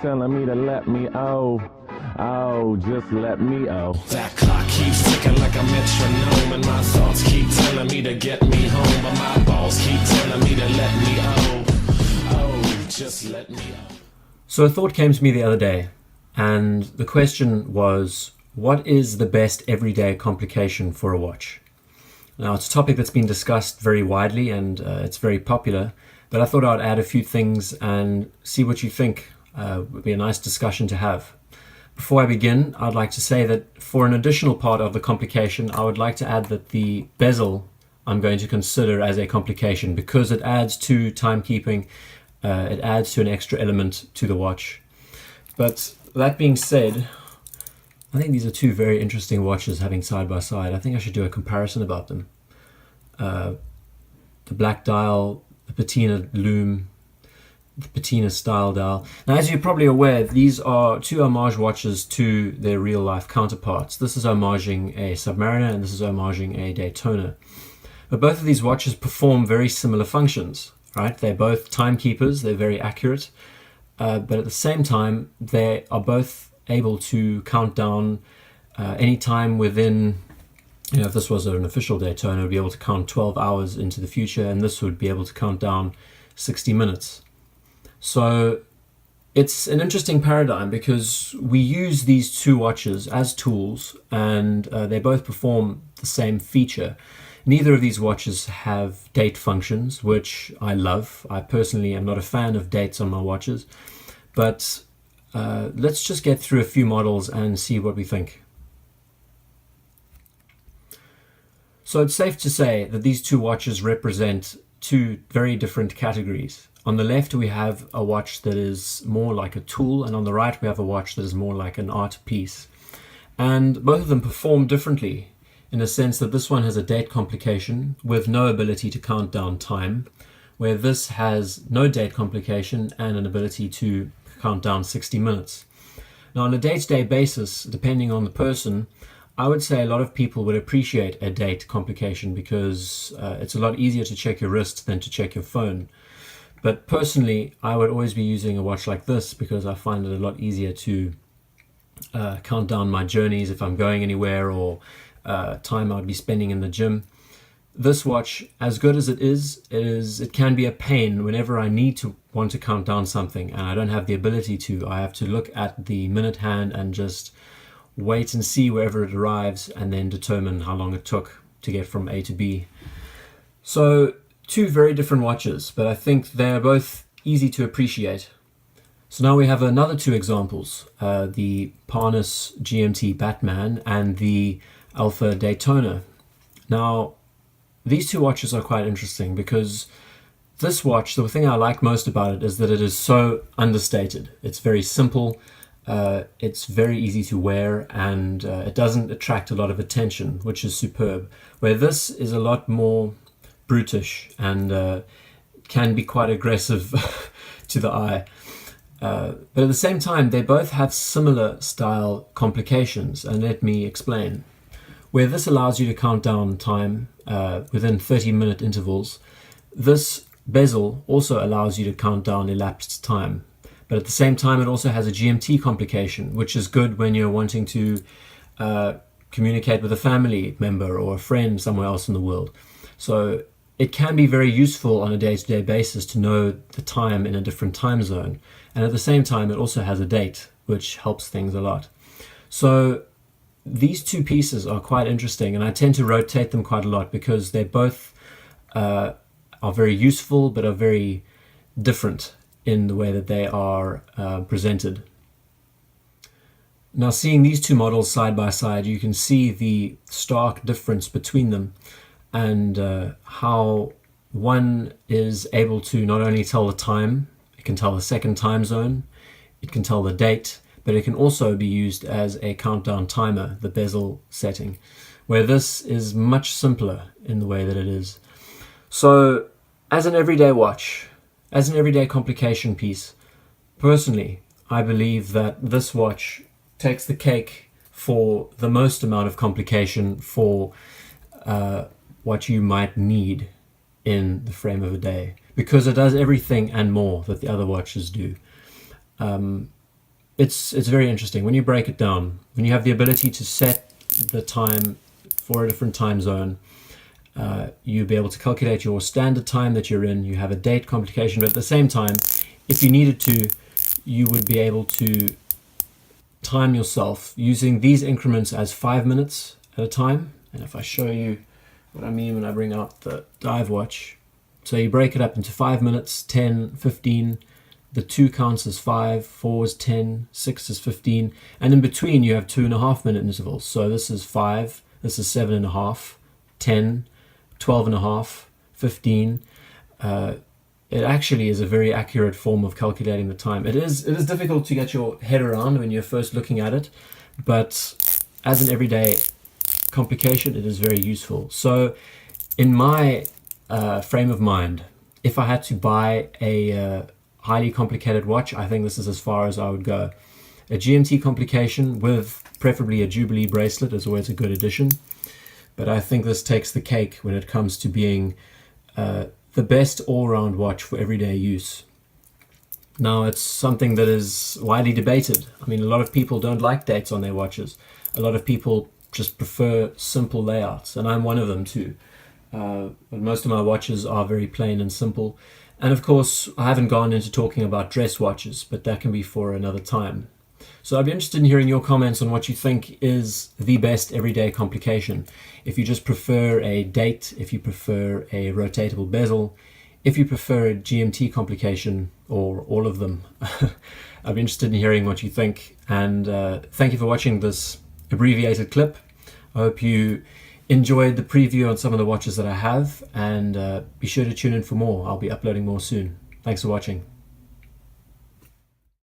telling me to let me, just let me, That clock keeps ticking like a metronome, and my thoughts keep telling me to get me home, but my balls keep telling me to let me, just let me, So a thought came to me the other day, and the question was, what is the best everyday complication for a watch? Now, it's a topic that's been discussed very widely, and it's very popular, but I thought I'd add a few things and see what you think. Would be a nice discussion to have. Before I begin, I'd like to say that for an additional part of the complication, I would like to add that the bezel I'm going to consider as a complication because it adds to timekeeping, it adds to an extra element to the watch. But that being said, I think these are two very interesting watches having side by side. I think I should do a comparison about them. The black dial, the patina lume, the patina style dial. Now, as you're probably aware, these are two homage watches to their real life counterparts. This is homaging a Submariner and this is homaging a Daytona. But both of these watches perform very similar functions, right? They're both timekeepers, they're very accurate, but at the same time, they are both able to count down any time within, if this was an official Daytona, it would be able to count 12 hours into the future, and this would be able to count down 60 minutes. So it's an interesting paradigm because we use these two watches as tools and they both perform the same feature. Neither of these watches have date functions, which I love. I personally am not a fan of dates on my watches, but let's just get through a few models and see what we think. So it's safe to say that these two watches represent two very different categories. On the left, we have a watch that is more like a tool, and on the right, we have a watch that is more like an art piece. And both of them perform differently in the sense that this one has a date complication with no ability to count down time, where this has no date complication and an ability to count down 60 minutes. Now, on a day-to-day basis, depending on the person, I would say a lot of people would appreciate a date complication because it's a lot easier to check your wrist than to check your phone. But personally, I would always be using a watch like this because I find it a lot easier to count down my journeys if I'm going anywhere or time I'd be spending in the gym. This watch, as good as it can be a pain whenever I want to count down something and I don't have the ability to. I have to look at the minute hand and just wait and see wherever it arrives and then determine how long it took to get from A to B. So two very different watches, but I think they're both easy to appreciate. So now we have another two examples, the Parnas GMT Batman and the Alpha Daytona. Now, these two watches are quite interesting because this watch, the thing I like most about it is that it is so understated. It's very simple, it's very easy to wear, and it doesn't attract a lot of attention, which is superb. Where this is a lot more brutish and can be quite aggressive to the eye. But at the same time, they both have similar style complications, and let me explain. Where this allows you to count down time within 30-minute intervals, this bezel also allows you to count down elapsed time. But at the same time, it also has a GMT complication, which is good when you're wanting to communicate with a family member or a friend somewhere else in the world. So it can be very useful on a day-to-day basis to know the time in a different time zone. And at the same time, it also has a date, which helps things a lot. So these two pieces are quite interesting, and I tend to rotate them quite a lot because they both are very useful, but are very different in the way that they are presented. Now, seeing these two models side by side, you can see the stark difference between them and how one is able to not only tell the time, it can tell the second time zone, it can tell the date, but it can also be used as a countdown timer, the bezel setting, where this is much simpler in the way that it is. So as an everyday watch, as an everyday complication piece, personally, I believe that this watch takes the cake for the most amount of complication for what you might need in the frame of a day, because it does everything and more that the other watches do. it's very interesting when you break it down. When you have the ability to set the time for a different time zone, you'll be able to calculate your standard time that you're in. You have a date complication, but at the same time, if you needed to, you would be able to time yourself using these increments as 5 minutes at a time. And if I show you what I mean when I bring out the dive watch, so you break it up into 5 minutes, 10, 15, the 2 counts as 5, 4 is 10, 6 is 15, and in between you have 2.5 minute intervals. So this is 5, this is 7.5, 10, 12.5, 15. It actually is a very accurate form of calculating the time. It is difficult to get your head around when you're first looking at it, but as an everyday complication, it is very useful. So in my frame of mind, if I had to buy a highly complicated watch, I think this is as far as I would go. A GMT complication with preferably a Jubilee bracelet is always a good addition, but I think this takes the cake when it comes to being the best all-round watch for everyday use. Now, it's something that is widely debated. I mean, a lot of people don't like dates on their watches. A lot of people just prefer simple layouts, and I'm one of them too. But most of my watches are very plain and simple. And of course, I haven't gone into talking about dress watches, but that can be for another time. So I'd be interested in hearing your comments on what you think is the best everyday complication. If you just prefer a date, if you prefer a rotatable bezel, if you prefer a GMT complication, or all of them. I'd be interested in hearing what you think. And thank you for watching this abbreviated clip. I hope you enjoyed the preview on some of the watches that I have, and be sure to tune in for more. I'll be uploading more soon. Thanks for watching.